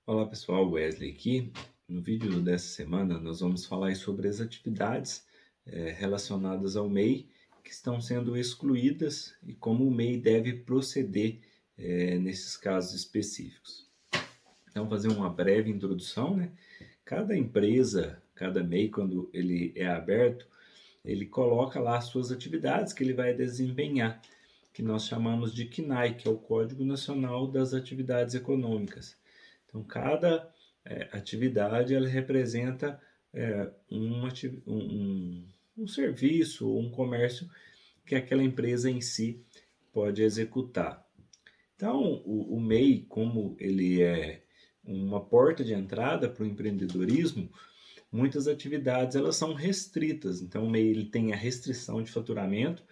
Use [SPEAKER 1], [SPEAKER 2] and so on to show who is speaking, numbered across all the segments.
[SPEAKER 1] Olá pessoal, Wesley aqui. No vídeo dessa semana nós vamos falar aí sobre as atividades relacionadas ao MEI que estão sendo excluídas e como o MEI deve proceder nesses casos específicos. Então, fazer uma breve introdução, né? Cada empresa, cada MEI, quando ele é aberto, ele coloca lá as suas atividades que ele vai desempenhar, que nós chamamos de CNAE, que é o Código Nacional das Atividades Econômicas. Então, cada atividade ela representa um serviço ou um comércio que aquela empresa em si pode executar. Então, o MEI, como ele é uma porta de entrada para o empreendedorismo, muitas atividades elas são restritas. Então, o MEI ele tem a restrição de faturamento,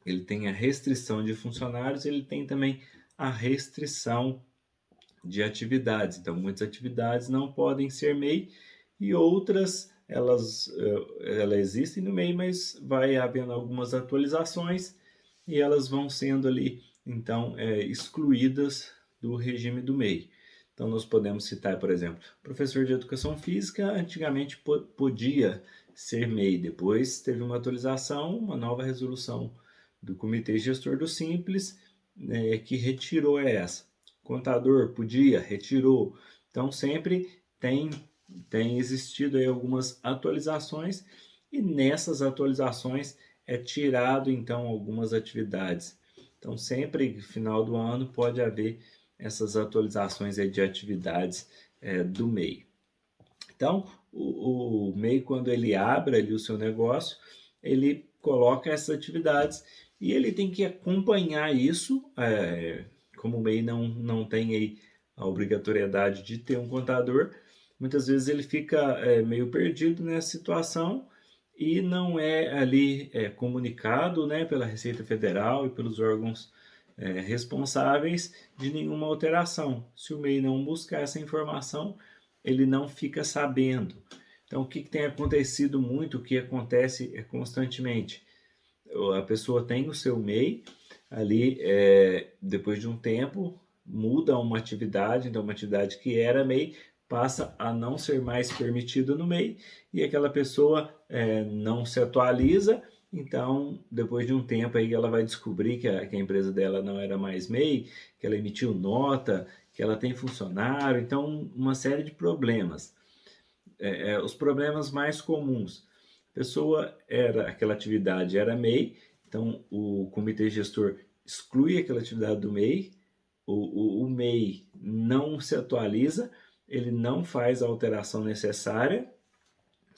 [SPEAKER 1] ele tem a restrição de funcionários, ele tem também a restrição de atividades. Então, muitas atividades não podem ser MEI e outras elas existem no MEI, mas vai havendo algumas atualizações e elas vão sendo ali então excluídas do regime do MEI. Então, nós podemos citar, por exemplo, professor de educação física antigamente podia ser MEI, depois teve uma atualização, uma nova resolução do Comitê Gestor do Simples, que retirou essa. Contador podia, retirou. Então sempre tem existido aí algumas atualizações e nessas atualizações é tirado então algumas atividades. Então sempre no final do ano pode haver essas atualizações aí de atividades do MEI. Então o MEI quando ele abre ali o seu negócio, ele coloca essas atividades e ele tem que acompanhar isso, como o MEI não tem aí a obrigatoriedade de ter um contador, muitas vezes ele fica meio perdido nessa situação e não é ali comunicado, né, pela Receita Federal e pelos órgãos responsáveis de nenhuma alteração. Se o MEI não buscar essa informação, ele não fica sabendo. Então, o que tem acontecido muito, o que acontece constantemente? A pessoa tem o seu MEI, ali, depois de um tempo, muda uma atividade, então uma atividade que era MEI passa a não ser mais permitida no MEI e aquela pessoa não se atualiza, então depois de um tempo aí ela vai descobrir que a empresa dela não era mais MEI, que ela emitiu nota, que ela tem funcionário, então uma série de problemas. Os problemas mais comuns. A pessoa aquela atividade era MEI, então o comitê gestor exclui aquela atividade do MEI, o MEI não se atualiza, ele não faz a alteração necessária,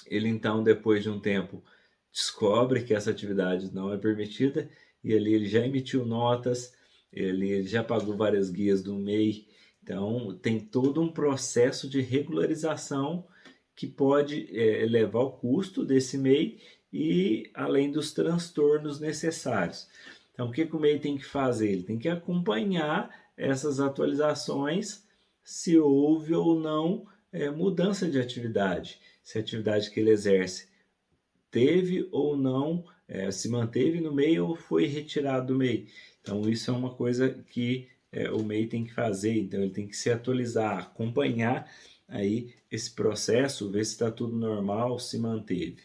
[SPEAKER 1] ele então depois de um tempo descobre que essa atividade não é permitida e ali ele já emitiu notas, ele já pagou várias guias do MEI, então tem todo um processo de regularização que pode elevar o custo desse MEI e além dos transtornos necessários. Então, o que o MEI tem que fazer? Ele tem que acompanhar essas atualizações, se houve ou não mudança de atividade, se a atividade que ele exerce teve ou não, se manteve no MEI ou foi retirado do MEI. Então, isso é uma coisa que o MEI tem que fazer, então ele tem que se atualizar, acompanhar aí esse processo, ver se está tudo normal, se manteve.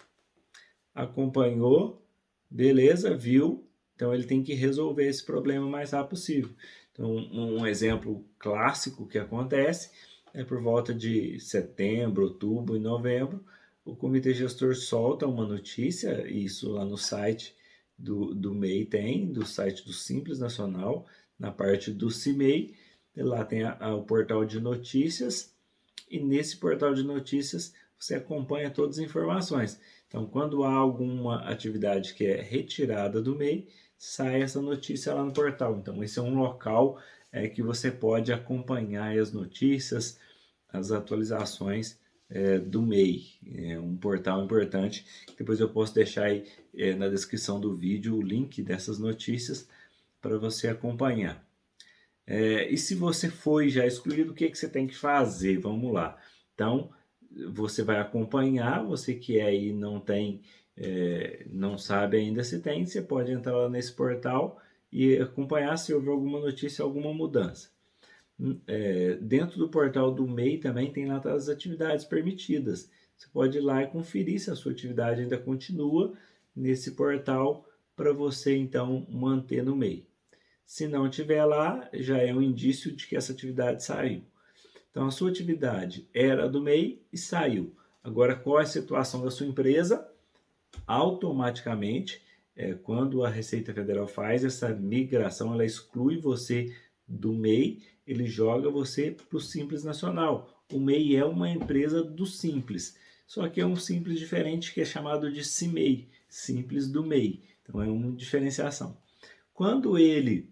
[SPEAKER 1] Acompanhou, beleza, viu, então ele tem que resolver esse problema o mais rápido possível. Então, um exemplo clássico que acontece é por volta de setembro, outubro e novembro, o comitê gestor solta uma notícia, isso lá no site do MEI tem, do site do Simples Nacional, na parte do CIMEI, lá tem o portal de notícias, e nesse portal de notícias você acompanha todas as informações. Então, quando há alguma atividade que é retirada do MEI, sai essa notícia lá no portal. Então, esse é um local que você pode acompanhar as notícias, as atualizações do MEI. É um portal importante. Depois eu posso deixar aí na descrição do vídeo o link dessas notícias para você acompanhar. E se você foi já excluído, o que você tem que fazer? Vamos lá. Então, você vai acompanhar, você que aí não tem, não sabe ainda se tem, você pode entrar lá nesse portal e acompanhar se houve alguma notícia, alguma mudança. dentro do portal do MEI também tem lá as atividades permitidas. Você pode ir lá e conferir se a sua atividade ainda continua nesse portal para você então manter no MEI. Se não tiver lá, já é um indício de que essa atividade saiu. Então a sua atividade era do MEI e saiu. Agora, qual é a situação da sua empresa? Automaticamente, quando a Receita Federal faz essa migração, ela exclui você do MEI, ele joga você para o Simples Nacional. O MEI é uma empresa do Simples, só que é um Simples diferente que é chamado de CIMEI, Simples do MEI. Então é uma diferenciação. Quando ele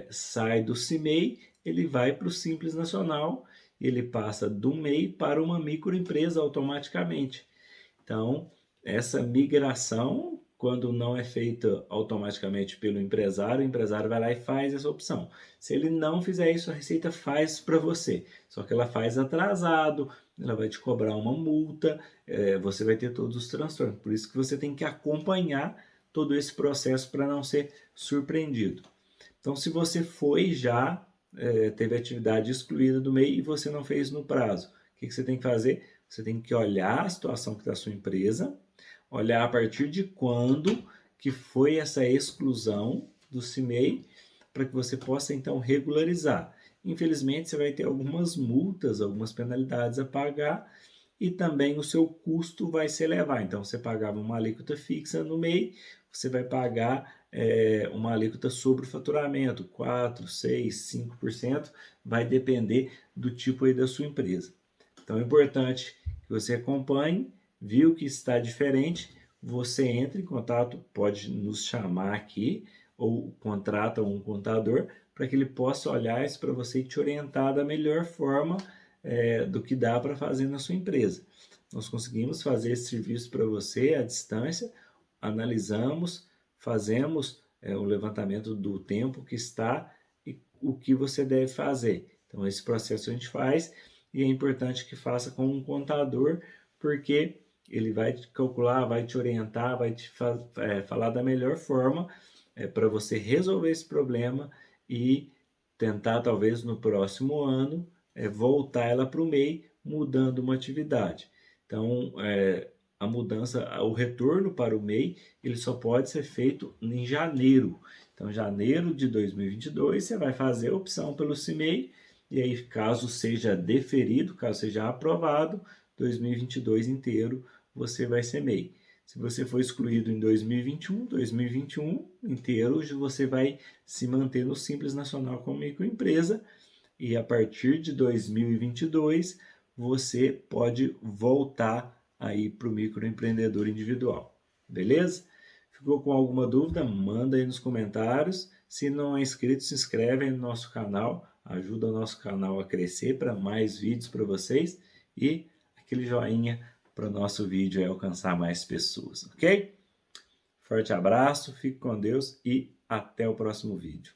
[SPEAKER 1] sai do CIMEI, ele vai para o Simples Nacional, ele passa do MEI para uma microempresa automaticamente. Então, essa migração, quando não é feita automaticamente pelo empresário, o empresário vai lá e faz essa opção. Se ele não fizer isso, a Receita faz para você. Só que ela faz atrasado, ela vai te cobrar uma multa, você vai ter todos os transtornos. Por isso que você tem que acompanhar todo esse processo para não ser surpreendido. Então, se você foi já, teve atividade excluída do MEI e você não fez no prazo, o que você tem que fazer? Você tem que olhar a situação que está a sua empresa, olhar a partir de quando que foi essa exclusão do CIMEI, para que você possa então regularizar. Infelizmente, você vai ter algumas multas, algumas penalidades a pagar e também o seu custo vai se elevar. Então, você pagava uma alíquota fixa no MEI, você vai pagar uma alíquota sobre o faturamento, 4, 6, 5%, vai depender do tipo aí da sua empresa. Então é importante que você acompanhe, viu que está diferente, você entre em contato, pode nos chamar aqui ou contrata um contador para que ele possa olhar isso para você e te orientar da melhor forma do que dá para fazer na sua empresa. Nós conseguimos fazer esse serviço para você à distância, analisamos, fazemos o levantamento do tempo que está e o que você deve fazer. Então, esse processo a gente faz e é importante que faça com um contador, porque ele vai te calcular, vai te orientar, vai te falar da melhor forma para você resolver esse problema e tentar, talvez, no próximo ano, voltar ela para o MEI, mudando uma atividade. Então, a mudança, o retorno para o MEI, ele só pode ser feito em janeiro. Então, janeiro de 2022, você vai fazer a opção pelo CIMEI, e aí, caso seja deferido, caso seja aprovado, 2022 inteiro você vai ser MEI. Se você for excluído em 2021 inteiro, você vai se manter no Simples Nacional como microempresa, e a partir de 2022 você pode voltar aí para o microempreendedor individual, beleza? Ficou com alguma dúvida? Manda aí nos comentários. Se não é inscrito, se inscreve aí no nosso canal, ajuda o nosso canal a crescer para mais vídeos para vocês e aquele joinha para o nosso vídeo alcançar mais pessoas, ok? Forte abraço, fique com Deus e até o próximo vídeo.